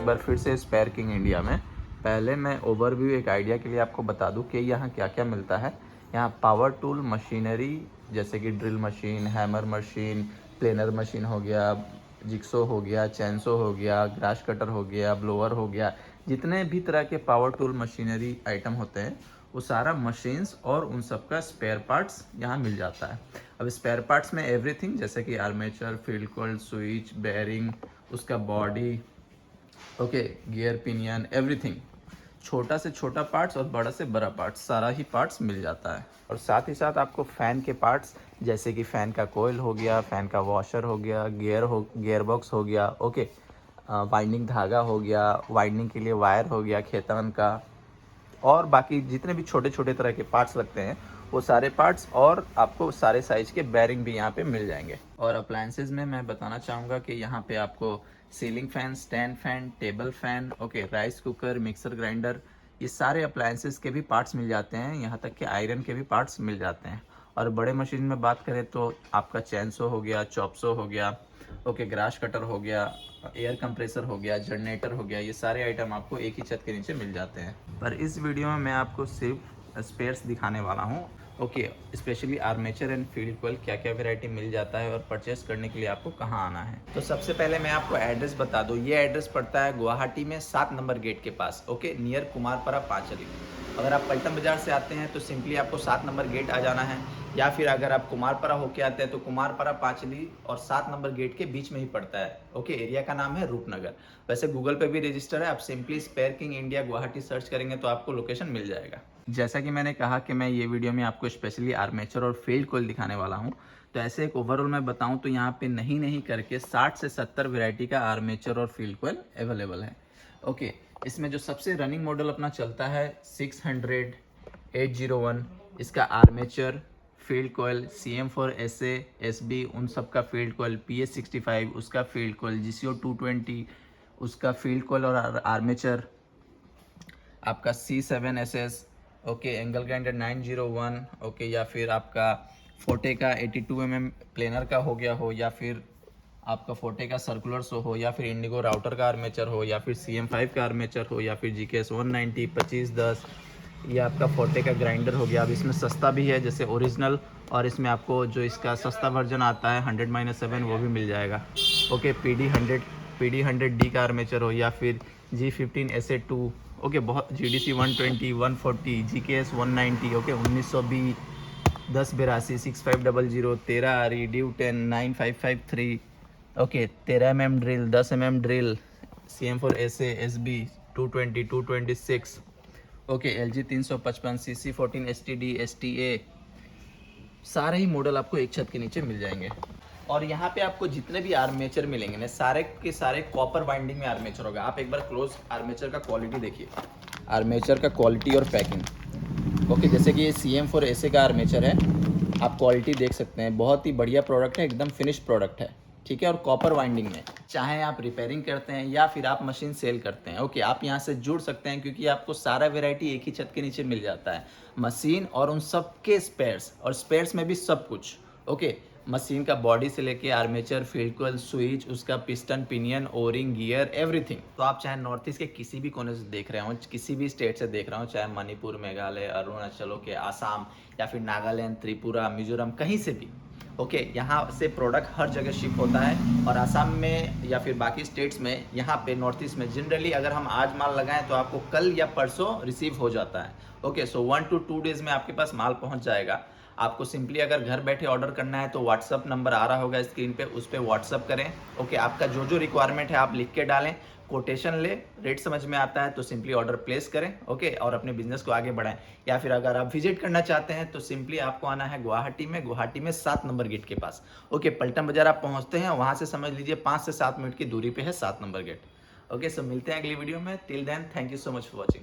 बार फिर से spare king India में। पहले मैं ओवरव्यू एक आइडिया के लिए आपको बता दूं कि यहाँ क्या क्या मिलता है। यहाँ पावर टूल मशीनरी जैसे कि drill machine, hammer machine, planar machine हो गया, जिक्सो हो गया, चैनसो हो गया, ग्रास कटर हो गया, ब्लोअर हो गया, जितने भी तरह के पावर टूल मशीनरी आइटम होते हैं वो सारा मशीन्स और उन सब का स्पेयर पार्ट्स यहाँ मिल जाता है। अब स्पेयर पार्ट्स में एवरीथिंग जैसे कि armature, field coil, switch, bearing, उसका body, okay, gear pinion, everything, छोटा से छोटा पार्ट्स और बड़ा से बड़ा पार्ट्स, सारा ही पार्ट्स मिल जाता है। और साथ ही साथ आपको फ़ैन के पार्ट्स जैसे कि फ़ैन का कोयल हो गया, फ़ैन का वॉशर हो गया, गियर बॉक्स हो गया, ओके, वाइंडिंग धागा हो गया, वाइंडिंग के लिए वायर हो गया खेतन का, और बाकी जितने भी छोटे छोटे तरह के पार्ट्स लगते हैं वो सारे पार्ट्स, और आपको सारे साइज के बेयरिंग भी यहाँ पे मिल जाएंगे। और अप्लायंसेज में मैं बताना चाहूँगा कि यहाँ पे आपको ceiling fan, stand fan, table fan, okay, rice cooker, mixer grinder, ये सारे अप्लायंसेज के भी पार्ट्स मिल जाते हैं। यहाँ तक कि आयरन के भी पार्ट्स मिल जाते हैं। और बड़े मशीन में बात करें तो आपका चैनसो हो गया, चॉपसो हो गया, ओके, ग्रास कटर हो गया, एयर कंप्रेसर हो गया, जनरेटर हो गया, ये सारे आइटम आपको एक ही छत के नीचे मिल जाते हैं। पर इस वीडियो में मैं आपको सिर्फ स्पेयर्स दिखाने वाला हूँ, okay, specially armature and field coil क्या क्या वैरायटी मिल जाता है और परचेस करने के लिए आपको कहाँ आना है। तो सबसे पहले मैं आपको एड्रेस बता दूँ। ये एड्रेस पड़ता है गुवाहाटी में 7 नंबर गेट के पास, ओके, नियर कुमारपारा पांचली। अगर आप पलटन बाजार से आते हैं तो सिंपली आपको 7 नंबर गेट आ जाना है, या फिर अगर आप कुमारपारा होके आते हैं तो कुमारपारा पांचली और 7 नंबर गेट के बीच में ही पड़ता है, ओके। एरिया का नाम है रूपनगर। वैसे गूगल पे भी रजिस्टर है, आप simply spare king India Guwahati search करेंगे तो आपको लोकेशन मिल जाएगा। जैसा कि मैंने कहा कि मैं ये वीडियो में आपको स्पेशली आर्मेचर और फील्ड कॉइल दिखाने वाला हूँ, तो ऐसे एक ओवरऑल मैं बताऊँ तो यहाँ पे नहीं करके 60 से 70 वेराइटी का आर्मेचर और फील्ड कॉइल अवेलेबल है, ओके। इसमें जो सबसे रनिंग मॉडल अपना चलता है 600, 801, इसका armature, field coil, CM4 SA, SB, उन सब का फील्ड कॉइल, PS65 उसका फील्ड कॉइल, GCO 220 उसका फील्ड कॉइल और आर्मेचर, आपका C7 SS, okay, angle grinder 901, okay, या फिर आपका फोर्टे का 82 mm प्लेनर का हो गया हो, या फिर आपका फोर्टे का सर्कुलर सो हो, या फिर इंडिगो राउटर का आर्मेचर हो, या फिर CM5 का आर्मेचर हो, या फिर GKS 190 2510, ये आपका फोर्टे का ग्राइंडर हो गया। अब इसमें सस्ता भी है जैसे ओरिजिनल, और इसमें आपको जो इसका सस्ता वर्जन आता है 100-7 वो भी मिल जाएगा, ओके। PD100D का आर्मेचर हो, या फिर G15 SA2, ओके, बहुत GDC 120 140, GKS 190, okay, 1920 1082 6500 13 RE due 10 9553, okay, 13 mm drill, 10 mm drill, CM4 SA SB 220 226, okay, LG 355 CC 14 STD STA, सारे ही मॉडल आपको एक छत के नीचे मिल जाएंगे। और यहाँ पे आपको जितने भी आर्मेचर मिलेंगे ना, सारे के सारे कॉपर बाइंडिंग में आर्मेचर होगा। आप एक बार क्लोज आर्मेचर का क्वालिटी देखिए, आर्मेचर का क्वालिटी और पैकिंग, ओके। जैसे कि ये CM4 SA का आर्मेचर है, आप क्वालिटी देख सकते हैं, बहुत ही बढ़िया प्रोडक्ट है, एकदम फिनिश प्रोडक्ट है, ठीक है। और कॉपर वाइंडिंग में चाहे आप रिपेयरिंग करते हैं या फिर आप मशीन सेल करते हैं, ओके, आप यहाँ से जुड़ सकते हैं, क्योंकि आपको सारा वेराइटी एक ही छत के नीचे मिल जाता है, मशीन और उन सब के स्पेयर्स, और स्पेयर्स में भी सब कुछ, ओके। मशीन का बॉडी से लेके आर्मेचर, फील्ड कॉइल, स्विच, उसका piston, pinion, O-ring, gear, everything. तो आप चाहे नॉर्थ ईस्ट के किसी भी कोने से देख रहे हो, किसी भी स्टेट से देख रहे हो, चाहे मणिपुर, मेघालय, अरुणाचल, ओके, आसाम, या फिर नागालैंड, त्रिपुरा, मिजोरम, कहीं से भी, ओके, यहाँ से प्रोडक्ट हर जगह शिप होता है। और आसाम में या फिर बाकी स्टेट्स में, यहाँ पे नॉर्थ ईस्ट में जनरली अगर हम आज माल लगाएं तो आपको कल या परसों रिसीव हो जाता है, ओके। सो 1 to 2 डेज में आपके पास माल पहुँच जाएगा। आपको सिंपली अगर घर बैठे ऑर्डर करना है तो व्हाट्सअप नंबर आ रहा होगा स्क्रीन पे, उस पर व्हाट्सअप करें, ओके। आपका जो जो रिक्वायरमेंट है आप लिख के डालें, कोटेशन ले, रेट समझ में आता है तो सिंपली ऑर्डर प्लेस करें, ओके, और अपने बिजनेस को आगे बढ़ाएं। या फिर अगर आप विजिट करना चाहते हैं तो सिंपली आपको आना है गुवाहाटी में 7 नंबर गेट के पास, ओके। पलटन बाजार आप पहुंचते हैं, वहां से समझ लीजिए 5 से 7 मिनट की दूरी पे है 7 नंबर गेट, ओके। सो मिलते हैं अगली वीडियो में। Till then, thank you so much for watching.